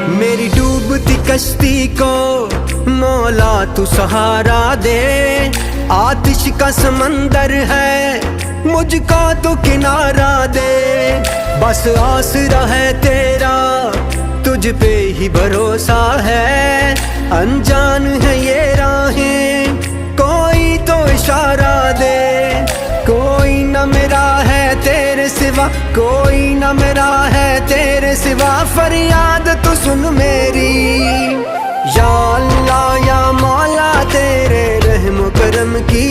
मेरी डूबती कश्ती को मौला तू सहारा दे। आतिश का समंदर है मुझको तो किनारा दे। बस आसरा है तेरा तुझ पे ही भरोसा है। अनजान है ये राहें कोई तो इशारा दे। कोई न मेरा है तेरे सिवा, कोई न मेरा है तेरे सिवा। फरियाद तू सुन मेरी या अल्लाह या मौला तेरे रहम करम की